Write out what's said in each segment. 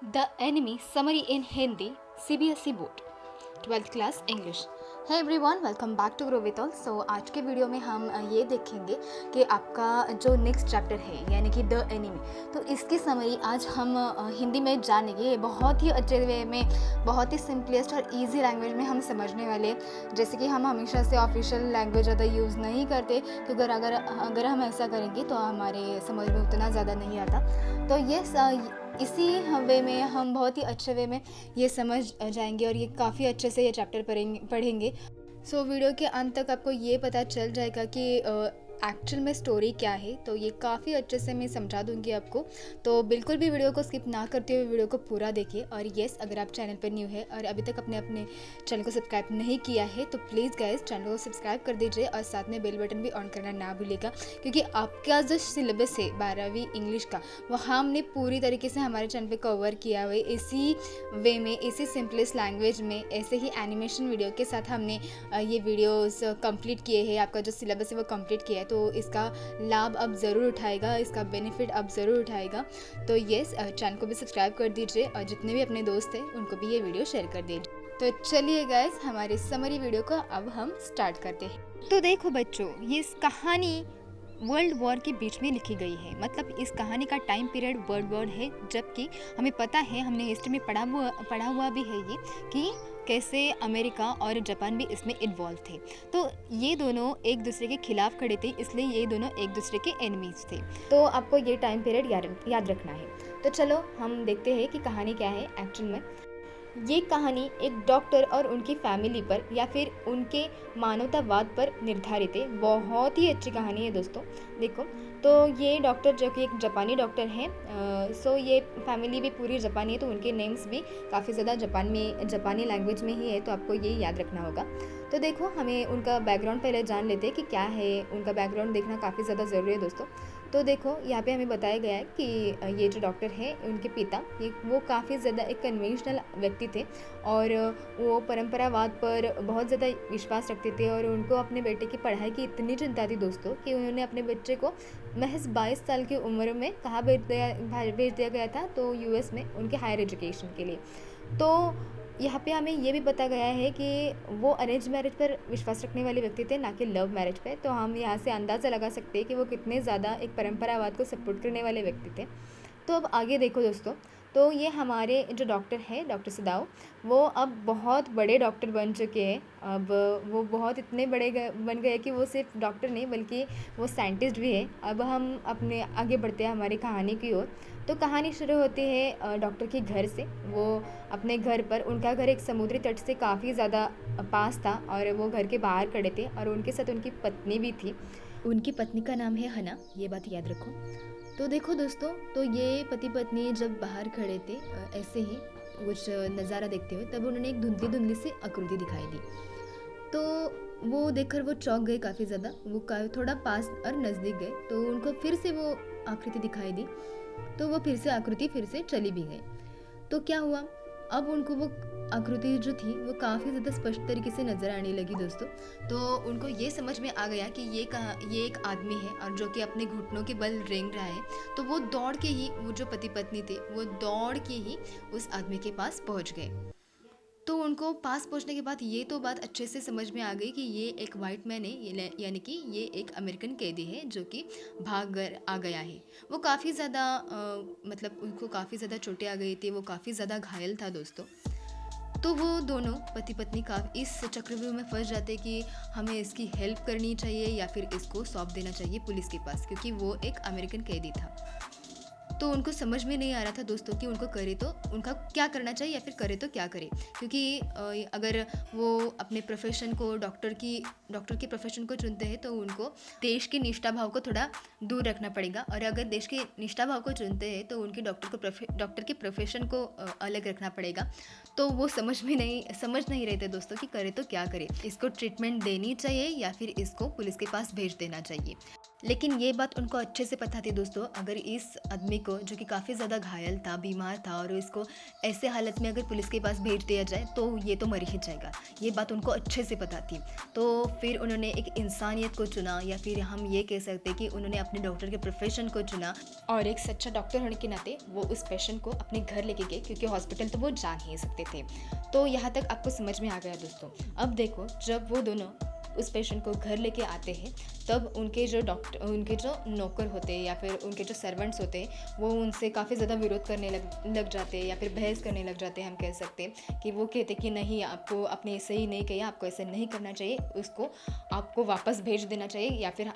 The Enemy Summary in Hindi CBSE Board 12th Class English। है everyone, welcome back to grow with all. So आज के video में हम ये देखेंगे कि आपका जो नेक्स्ट चैप्टर है यानी कि द एनिमी, तो इसकी समरी आज हम हिंदी में जानेंगे। बहुत ही अच्छे वे में, बहुत ही सिंपलेस्ट और इजी लैंग्वेज में हम समझने वाले। जैसे कि हम हमेशा से ऑफिशियल लैंग्वेज ज़्यादा यूज़ नहीं करते, क्योंकि अगर हम ऐसा करेंगे तो हमारे समझ में उतना ज़्यादा नहीं आता। तो ये इसी वे में हम बहुत ही अच्छे वे में ये समझ जाएंगे और ये काफ़ी अच्छे से ये चैप्टर पढ़ेंगे। सो वीडियो के अंत तक आपको ये पता चल जाएगा कि एक्चुअल में स्टोरी क्या है। तो ये काफ़ी अच्छे से मैं समझा दूंगी आपको, तो बिल्कुल भी वीडियो को स्किप ना करते हुए वीडियो को पूरा देखिए। और येस, अगर आप चैनल पर न्यू है और अभी तक अपने चैनल को सब्सक्राइब नहीं किया है तो प्लीज़ गाइस चैनल को सब्सक्राइब कर दीजिए और साथ में बेल बटन भी ऑन करना ना भूलिएगा, क्योंकि आपका जो सिलेबस है 12वीं इंग्लिश का, वो हमने पूरी तरीके से हमारे चैनल पर कवर किया हुआ है। इसी वे में, इसी सिंपलेस्ट लैंग्वेज में, ऐसे ही एनिमेशन वीडियो के साथ हमने ये वीडियोस कंप्लीट किए हैं। आपका जो सिलेबस है वो कंप्लीट किया है, तो इसका लाभ अब ज़रूर उठाएगा, इसका बेनिफिट अब ज़रूर उठाएगा। तो येस, चैनल को भी सब्सक्राइब कर दीजिए और जितने भी अपने दोस्त हैं उनको भी ये वीडियो शेयर कर दीजिए। तो चलिए गाइस, हमारी समरी वीडियो को अब हम स्टार्ट करते हैं। तो देखो बच्चों, ये इस कहानी वर्ल्ड वॉर के बीच में लिखी गई है। मतलब इस कहानी का टाइम पीरियड वर्ल्ड वॉर है, जबकि हमें पता है, हमने हिस्ट्री में पढ़ा हुआ भी है ये कि कैसे अमेरिका और जापान भी इसमें इन्वॉल्व थे। तो ये दोनों एक दूसरे के खिलाफ खड़े थे, इसलिए ये दोनों एक दूसरे के एनिमीज थे। तो आपको ये टाइम पीरियड याद रखना है। तो चलो हम देखते हैं कि कहानी क्या है एक्चुअल में। ये कहानी एक डॉक्टर और उनकी फैमिली पर या फिर उनके मानवतावाद पर निर्धारित है। बहुत ही अच्छी कहानी है दोस्तों। देखो, तो ये डॉक्टर जो कि एक जापानी डॉक्टर हैं, सो ये फैमिली भी पूरी जापानी है, तो उनके नेम्स भी काफ़ी ज़्यादा जापानी लैंग्वेज में ही है, तो आपको ये याद रखना होगा। तो देखो, हमें उनका बैकग्राउंड पहले जान लेते हैं कि क्या है। उनका बैकग्राउंड देखना काफ़ी ज़्यादा ज़रूरी है दोस्तों। तो देखो, यहाँ पे हमें बताया गया है कि ये जो डॉक्टर है, उनके पिता वो काफ़ी ज़्यादा एक कन्वेंशनल व्यक्ति थे और वो परंपरावाद पर बहुत ज़्यादा विश्वास रखते थे। और उनको अपने बेटे की पढ़ाई की इतनी चिंता थी दोस्तों कि उन्होंने अपने बच्चे को महज 22 साल की उम्र में कहाँ भेज दिया गया था, तो यूएस में उनके हायर एजुकेशन के लिए। तो यहाँ पे हमें ये भी बताया गया है कि वो अरेंज मैरिज पर विश्वास रखने वाले व्यक्ति थे, ना कि लव मैरिज पे। तो हम यहाँ से अंदाज़ा लगा सकते हैं कि वो कितने ज़्यादा एक परंपरावाद को सपोर्ट करने वाले व्यक्ति थे। तो अब आगे देखो दोस्तों, तो ये हमारे जो डॉक्टर है, डॉक्टर सदाओ, वो अब बहुत बड़े डॉक्टर बन चुके हैं। अब वो बहुत इतने बड़े बन गए कि वो सिर्फ डॉक्टर नहीं बल्कि वो साइंटिस्ट भी है। अब हम अपने आगे बढ़ते हैं हमारी कहानी की ओर। तो कहानी शुरू होती है डॉक्टर के घर से। वो अपने घर पर, उनका घर एक समुद्री तट से काफ़ी ज़्यादा पास था और वो घर के बाहर खड़े थे और उनके साथ उनकी पत्नी भी थी। उनकी पत्नी का नाम है हना, ये बात याद रखो। तो देखो दोस्तों, तो ये पति पत्नी जब बाहर खड़े थे ऐसे ही कुछ नज़ारा देखते हुए, तब उन्होंने एक धुंधली धुंधली सी आकृति दिखाई दी। तो वो देखकर वो चौंक गए काफ़ी ज़्यादा। वो थोड़ा पास और नज़दीक गए, तो उनको फिर से वो आकृति दिखाई दी। तो वो आकृति फिर से चली भी गई। तो क्या हुआ, अब उनको वो आकृति जो थी वो काफ़ी ज़्यादा स्पष्ट तरीके से नज़र आने लगी दोस्तों। तो उनको ये समझ में आ गया कि ये एक आदमी है और जो कि अपने घुटनों के बल रेंग रहा है। तो वो दौड़ के ही, वो जो पति पत्नी थे, वो दौड़ के ही उस आदमी के पास पहुंच गए। तो उनको पास पहुंचने के बाद ये तो बात अच्छे से समझ में आ गई कि ये एक वाइट मैन है, यानी कि ये एक अमेरिकन कैदी है जो कि भाग कर आ गया है। वो काफ़ी ज़्यादा मतलब उनको काफ़ी ज़्यादा चोटें आ गई थी, वो काफ़ी ज़्यादा घायल था दोस्तों। तो वो दोनों पति पत्नी का इस चक्रव्यूह में फंस जाते कि हमें इसकी हेल्प करनी चाहिए या फिर इसको सौंप देना चाहिए पुलिस के पास, क्योंकि वो एक अमेरिकन कैदी था। तो उनको समझ में नहीं आ रहा था दोस्तों कि उनको करे तो उनका क्या करना चाहिए या फिर करे तो क्या करे, क्योंकि अगर वो अपने प्रोफेशन को, डॉक्टर के प्रोफेशन को चुनते हैं तो उनको देश के निष्ठा भाव को थोड़ा दूर रखना पड़ेगा, और अगर देश के निष्ठा भाव को चुनते हैं तो उनके डॉक्टर के प्रोफेशन को अलग रखना पड़ेगा। तो वो समझ नहीं रहे थे दोस्तों कि करे तो क्या करे, इसको ट्रीटमेंट देनी चाहिए या फिर इसको पुलिस के पास भेज देना चाहिए। लेकिन ये बात उनको अच्छे से पता थी दोस्तों, अगर इस आदमी को जो कि काफ़ी ज़्यादा घायल था, बीमार था, और इसको ऐसे हालत में अगर पुलिस के पास भेज दिया जाए तो ये तो मर ही जाएगा, ये बात उनको अच्छे से पता थी। तो फिर उन्होंने एक इंसानियत को चुना, या फिर हम ये कह सकते हैं कि उन्होंने अपने डॉक्टर के प्रोफेशन को चुना, और एक सच्चा डॉक्टर होने के नाते वो उस पेशेंट को अपने घर लेके गए, क्योंकि हॉस्पिटल तो वो जा नहीं सकते थे। तो यहाँ तक आपको समझ में आ गया दोस्तों। अब देखो, जब वो दोनों उस पेशेंट को घर लेके आते हैं, तब उनके जो नौकर होते हैं या फिर उनके जो सर्वेंट्स होते हैं, वो उनसे काफ़ी ज़्यादा विरोध करने लग जाते हैं, या फिर बहस करने लग जाते हैं। हम कह सकते हैं कि वो कहते कि नहीं, आपको आपने सही नहीं किया, आपको ऐसे नहीं करना चाहिए, उसको आपको वापस भेज देना चाहिए, या फिर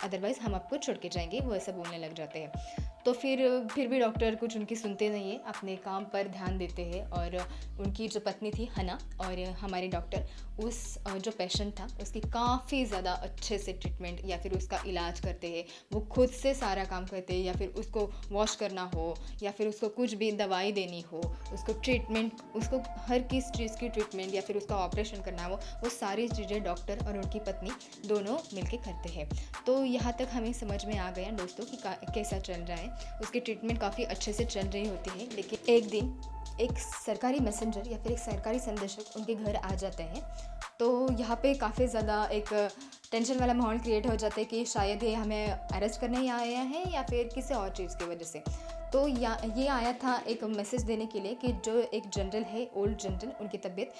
अदरवाइज़ हम आपको छोड़ के जाएंगे, वो ऐसा बोलने लग जाते हैं। तो फिर भी डॉक्टर कुछ उनकी सुनते नहीं है, अपने काम पर ध्यान देते हैं। और उनकी जो पत्नी थी हना, और हमारे डॉक्टर उस जो पेशेंट था उसकी काफ़ी ज़्यादा अच्छे से ट्रीटमेंट या फिर उसका इलाज करते हैं। वो खुद से सारा काम करते हैं, या फिर उसको वॉश करना हो, या फिर उसको कुछ भी दवाई देनी हो, उसको ट्रीटमेंट, उसको हर किस चीज़ की ट्रीटमेंट या फिर उसका ऑपरेशन करना हो, वो सारी चीज़ें डॉक्टर और उनकी पत्नी दोनों मिलके करते हैं। तो यहाँ तक हमें समझ में आ गया दोस्तों कि कैसा चल रहा है। उसकी ट्रीटमेंट काफ़ी अच्छे से चल रही होती है। लेकिन एक दिन एक सरकारी मैसेंजर या फिर एक सरकारी संदेशक उनके घर आ जाते हैं। तो यहाँ पे काफ़ी ज़्यादा एक टेंशन वाला माहौल क्रिएट हो जाता है कि शायद ये हमें अरेस्ट करने ही आया है, या फिर किसी और चीज़ की वजह से। तो ये आया था एक मैसेज देने के लिए कि जो एक जनरल है, ओल्ड जनरल, उनकी तबीयत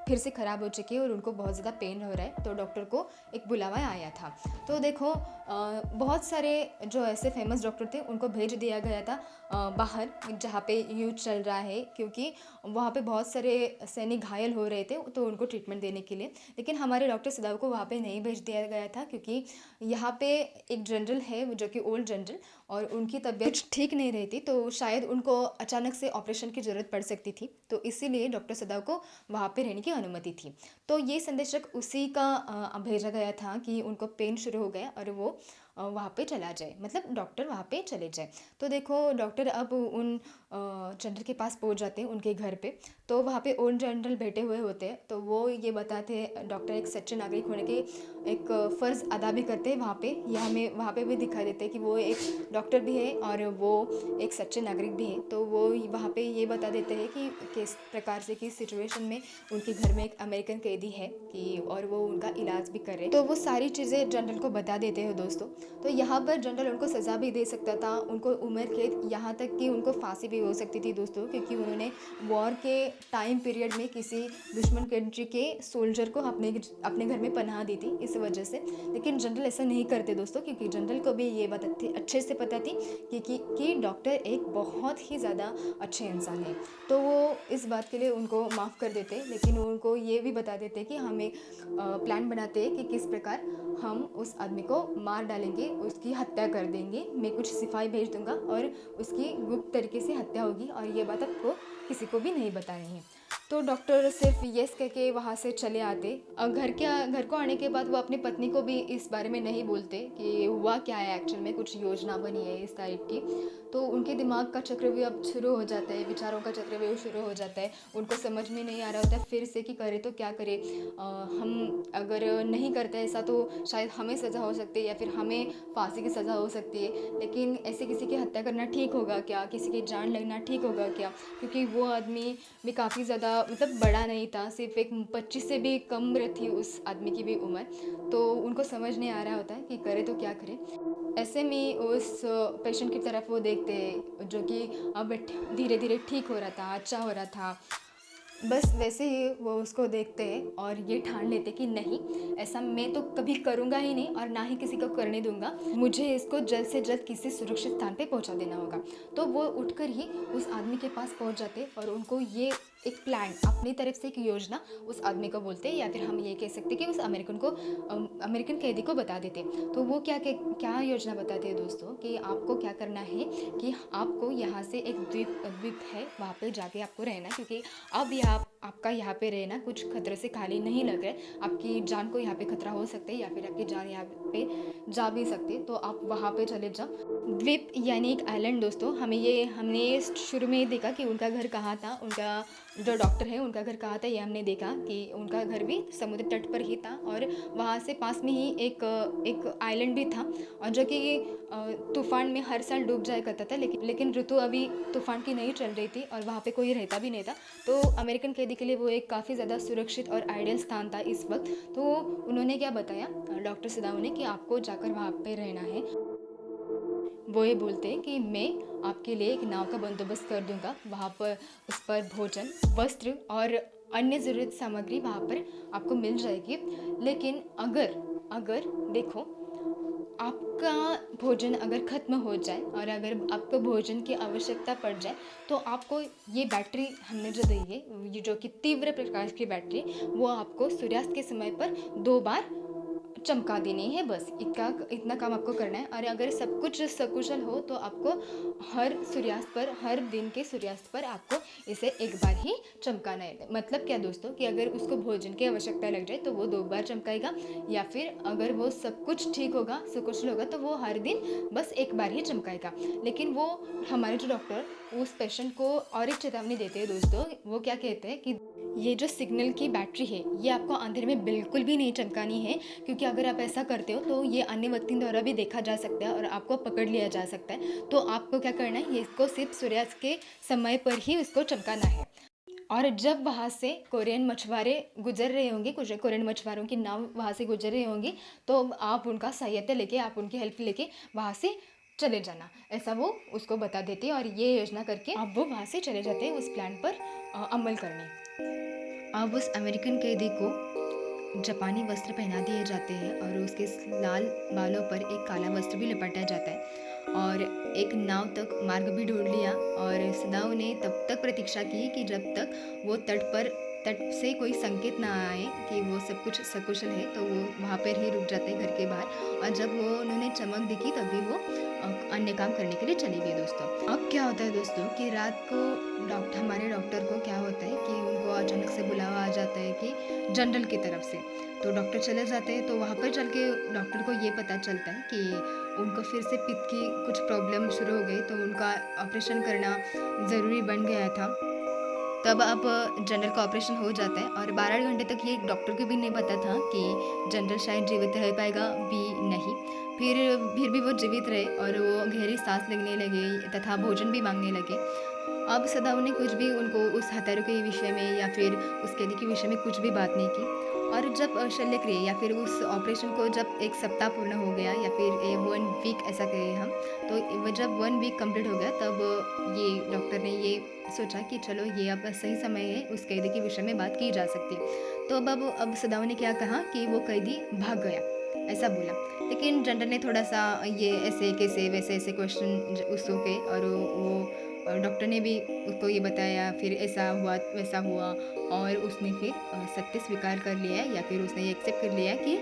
फिर से ख़राब हो चुकी है और उनको बहुत ज़्यादा पेन हो रहा है। तो डॉक्टर को एक बुलावा आया था। तो देखो, बहुत सारे जो ऐसे फेमस डॉक्टर थे उनको भेज दिया गया था बाहर, जहाँ पे युद्ध चल रहा है, क्योंकि वहाँ पे बहुत सारे सैनिक घायल हो रहे थे, तो उनको ट्रीटमेंट देने के लिए। लेकिन हमारे डॉक्टर सदाव को वहाँ पे नहीं भेज दिया गया था, क्योंकि यहाँ पे एक जनरल है जो कि ओल्ड जनरल, और उनकी तबीयत कुछ ठीक नहीं रही थी, तो शायद उनको अचानक से ऑपरेशन की ज़रूरत पड़ सकती थी। तो इसीलिए डॉक्टर सदाव को वहाँ पे रहने की अनुमति थी। तो ये संदेशक उसी का भेजा गया था कि उनको पेन शुरू हो गया और वो वहाँ पे चला जाए, मतलब डॉक्टर वहाँ पे चले जाए। तो देखो, डॉक्टर अब उन जनरल के पास पहुँच जाते हैं, उनके घर पे। तो वहाँ पे ओल्ड जनरल बैठे हुए होते हैं। तो वो ये बताते हैं, डॉक्टर एक सच्चे नागरिक होने के एक फ़र्ज़ अदा भी करते हैं वहाँ पे। यह हमें वहाँ पे भी दिखा देते हैं कि वो एक डॉक्टर भी है और वो एक सच्चे नागरिक भी है। तो वो वहाँ पे ये बता देते हैं कि किस प्रकार से, किस सिचुएशन में उनके घर में एक अमेरिकन कैदी है कि, और वो उनका इलाज भी कर रहे हैं। तो वो सारी चीज़ें जनरल को बता देते हैं दोस्तों। तो यहाँ पर जनरल उनको सज़ा भी दे सकता था, उनको उम्र कैद, यहाँ तक कि उनको फांसी भी हो सकती थी दोस्तों, क्योंकि उन्होंने वॉर के टाइम पीरियड में किसी दुश्मन कंट्री के सोल्जर को अपने घर में पनाह दी थी, इस वजह से। लेकिन जनरल ऐसा नहीं करते दोस्तों, क्योंकि जनरल को भी ये बात अच्छे से पता थी कि डॉक्टर एक बहुत ही ज़्यादा अच्छे इंसान है। तो वो इस बात के लिए उनको माफ़ कर देते, लेकिन उनको ये भी बता देते कि हम एक प्लान बनाते हैं कि किस प्रकार हम उस आदमी को मार डालेंगे, उसकी हत्या कर देंगे। मैं कुछ सिपाही भेज दूंगा और उसकी गुप्त तरीके से हत्या होगी, और ये बात आपको किसी को भी नहीं बतानी है। तो डॉक्टर सिर्फ यस कह के वहाँ से चले आते। घर को आने के बाद वो अपनी पत्नी को भी इस बारे में नहीं बोलते कि हुआ क्या है, एक्चुअल में कुछ योजना बनी है इस टाइप की। तो उनके दिमाग का चक्रव्यूह शुरू हो जाता है, विचारों का चक्रव्यूह शुरू हो जाता है। उनको समझ में नहीं आ रहा होता है फिर से कि करे तो क्या करे। हम अगर नहीं करते ऐसा तो शायद हमें सज़ा हो सकती है, या फिर हमें फांसी की सज़ा हो सकती है। लेकिन ऐसे किसी की हत्या करना ठीक होगा क्या, किसी की जान लगना ठीक होगा क्या? क्योंकि वो आदमी भी काफ़ी ज़्यादा, मतलब बड़ा नहीं था, सिर्फ एक 25 से भी कम थी उस आदमी की भी उम्र। तो उनको समझ नहीं आ रहा होता है कि करे तो क्या करे। ऐसे में उस पेशेंट की तरफ वो देखते, जो कि अब धीरे धीरे ठीक हो रहा था, अच्छा हो रहा था। बस वैसे ही वो उसको देखते हैं और ये ठान लेते कि नहीं, ऐसा मैं तो कभी करूँगा ही नहीं, और ना ही किसी को करने दूंगा। मुझे इसको जल्द से जल्द किसी सुरक्षित स्थान पे पहुंचा देना होगा। तो वो उठकर ही उस आदमी के पास पहुंच जाते और उनको ये एक प्लान, अपनी तरफ से एक योजना उस आदमी को बोलते, या फिर हम ये कह सकते कि उस अमेरिकन कैदी को बता देते। तो वो क्या योजना बताते हैं दोस्तों, कि आपको क्या करना है कि आपको यहाँ से एक द्वीप है, वहाँ पे जाके आपको रहना, क्योंकि अब आपका यहाँ पे रहना कुछ खतरे से खाली नहीं लग रहा है, आपकी जान को यहाँ पे खतरा हो सकता है या फिर आपकी जान यहाँ पे जा भी सकती है, तो आप वहाँ पे चले जाओ। द्वीप यानी एक आइलैंड दोस्तों, हमने ये शुरू में ही देखा कि उनका घर कहाँ था, उनका जो डॉक्टर है उनका घर कहाँ था, ये हमने देखा कि उनका घर भी समुद्र तट पर ही था और वहाँ से पास में ही एक आइलैंड भी था, और जो कि तूफान में हर साल डूब जाया करता था, लेकिन ऋतु अभी तूफान की नहीं चल रही थी और वहाँ पे कोई रहता भी नहीं था, तो अमेरिकन कैदी के लिए वो एक काफ़ी ज़्यादा सुरक्षित और आइडियल स्थान था इस वक्त। तो उन्होंने क्या बताया डॉक्टर सिदाऊ ने कि आपको जाकर वहाँ पे रहना है। वो ये बोलते हैं कि मैं आपके लिए एक नाव का बंदोबस्त कर दूंगा, वहाँ पर उस पर भोजन, वस्त्र और अन्य ज़रूरत सामग्री वहाँ पर आपको मिल जाएगी। लेकिन अगर अगर देखो, आपका भोजन अगर ख़त्म हो जाए और अगर आपको भोजन की आवश्यकता पड़ जाए, तो आपको ये बैटरी हमने जो दी है, ये जो कि तीव्र प्रकाश की बैटरी, वो आपको सूर्यास्त के समय पर 2 बार चमका देनी है, बस इतना काम आपको करना है। और अगर सब कुछ सकुशल हो तो आपको हर दिन के सूर्यास्त पर आपको इसे एक बार ही चमकाना है। मतलब क्या दोस्तों, कि अगर उसको भोजन की आवश्यकता लग जाए तो वो 2 बार चमकाएगा, या फिर अगर वो सब कुछ ठीक होगा, सकुशल होगा, तो वो हर दिन बस एक बार ही चमकाएगा। लेकिन वो हमारे जो डॉक्टर उस पेशेंट को और एक चेतावनी देते हैं दोस्तों। वो क्या कहते हैं कि ये जो सिग्नल की बैटरी है, ये आपको अंधेरे में बिल्कुल भी नहीं चमकानी है, क्योंकि अगर आप ऐसा करते हो तो ये अन्य व्यक्ति द्वारा भी देखा जा सकता है और आपको पकड़ लिया जा सकता है। तो आपको क्या करना है, ये इसको सिर्फ सूर्यास्त के समय पर ही इसको चमकाना है। और जब वहाँ से कोरियन मछुआरे गुजर रहे होंगे, कुछ कोरियन मछुआरों की नाव वहाँ से गुजर रही होंगी, तो आप उनका सहायता लेके, आप उनकी हेल्प लेके वहाँ से चले जाना, ऐसा वो उसको बता देते हैं। और ये योजना करके अब वो वहाँ से चले जाते हैं उस प्लान पर अमल करने। अब उस अमेरिकन कैदी को जापानी वस्त्र पहना दिए जाते हैं और उसके लाल बालों पर एक काला वस्त्र भी लपेटा जाता है, और एक नाव तक मार्ग भी ढूंढ लिया। और सदाओ ने तब तक प्रतीक्षा की कि जब तक वो तट से कोई संकेत ना आए कि वो सब कुछ सकुशल है, तो वो वहाँ पर ही रुक जाते घर के बाहर। और जब वो उन्होंने चमक दिखी तभी वो अन्य काम करने के लिए चली गई दोस्तों। अब क्या होता है दोस्तों कि रात को हमारे डॉक्टर को क्या होता है कि उनको अचानक से बुलावा आ जाता है कि जनरल की तरफ से, तो डॉक्टर चले जाते हैं। तो वहाँ पर चल के डॉक्टर को ये पता चलता है कि उनको फिर से पित्त की कुछ प्रॉब्लम शुरू हो गई, तो उनका ऑपरेशन करना ज़रूरी बन गया था। तब अब जनरल का ऑपरेशन हो जाता है और 12 घंटे तक ये डॉक्टर को भी नहीं पता था कि जनरल शायद जीवित रह पाएगा भी नहीं। फिर भी वो जीवित रहे और वो गहरी सांस लेने लगे तथा भोजन भी मांगने लगे। अब सदाऊ ने कुछ भी उनको उस हत्यारों के विषय में या फिर उस कैदी के विषय में कुछ भी बात नहीं की। और जब शल्यक्रिया या फिर उस ऑपरेशन को जब 1 सप्ताह पूर्ण हो गया, या फिर 1 वीक ऐसा कहें हम, तो जब 1 वीक कंप्लीट हो गया, तब ये डॉक्टर ने ये सोचा कि चलो ये अब सही समय है, उस कैदी के विषय में बात की जा सकती है। तो अब सदाऊ ने क्या कहा कि वो कैदी भाग गया, ऐसा बोला। लेकिन जनरल ने थोड़ा सा ये ऐसे कैसे वैसे ऐसे क्वेश्चन उसको के, और वो डॉक्टर ने भी उसको ये बताया, फिर ऐसा हुआ वैसा हुआ, और उसने फिर सत्य स्वीकार कर लिया, या फिर उसने ये एक्सेप्ट कर लिया कि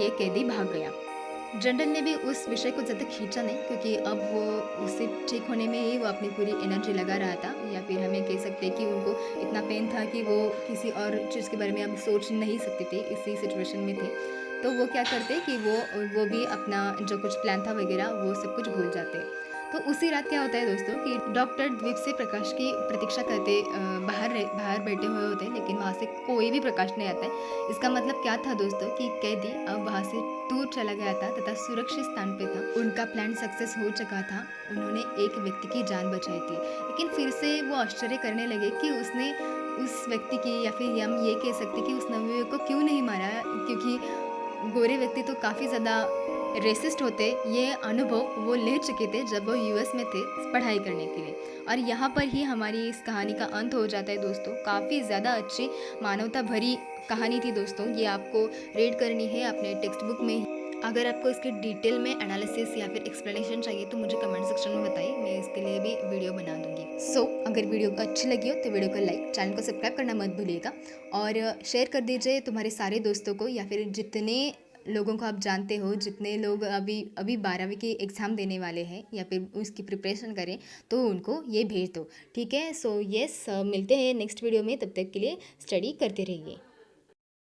ये कैदी भाग गया। जनरल ने भी उस विषय को ज़्यादा खींचा नहीं, क्योंकि अब वो उससे ठीक होने में ही वो अपनी पूरी एनर्जी लगा रहा था, या फिर हमें कह सकते हैं कि उनको इतना पेन था कि वो किसी और चीज़ के बारे में अब सोच नहीं सकते थे, इसी सिचुएशन में थे। तो वो क्या करते कि वो भी अपना जो कुछ प्लान था वगैरह वो सब कुछ भूल जाते। तो उसी रात क्या होता है दोस्तों कि डॉक्टर द्वीप से प्रकाश की प्रतीक्षा करते बाहर बैठे हुए होते हैं, लेकिन वहाँ से कोई भी प्रकाश नहीं आता है। इसका मतलब क्या था दोस्तों कि कैदी अब वहाँ से दूर चला गया था तथा सुरक्षित स्थान पे था। उनका प्लान सक्सेस हो चुका था, उन्होंने एक व्यक्ति की जान बचाई थी। लेकिन फिर से वो आश्चर्य करने लगे कि उसने उस व्यक्ति की, या फिर हम ये कह सकते कि उस नवयुवक को क्यों नहीं मारा, क्योंकि गोरे व्यक्ति तो काफ़ी ज़्यादा रेसिस्ट होते। ये अनुभव वो ले चुके थे जब वो यूएस में थे पढ़ाई करने के लिए। और यहाँ पर ही हमारी इस कहानी का अंत हो जाता है दोस्तों। काफ़ी ज़्यादा अच्छी मानवता भरी कहानी थी दोस्तों, ये आपको रीड करनी है अपने टेक्स्ट बुक में। अगर आपको इसके डिटेल में एनालिसिस या फिर एक्सप्लेनेशन चाहिए तो मुझे कमेंट सेक्शन में बताइए, मैं इसके लिए भी वीडियो बना दूँगी। अगर वीडियो अच्छी लगी हो तो वीडियो को लाइक, चैनल को सब्सक्राइब करना मत भूलिएगा, और शेयर कर दीजिए तुम्हारे सारे दोस्तों को, या फिर जितने लोगों को आप जानते हो, जितने लोग अभी अभी 12वीं की एग्ज़ाम देने वाले हैं या फिर उसकी प्रिपरेशन करें, तो उनको ये भेज दो, ठीक है। सो यस, मिलते हैं नेक्स्ट वीडियो में, तब तक के लिए स्टडी करते रहिए।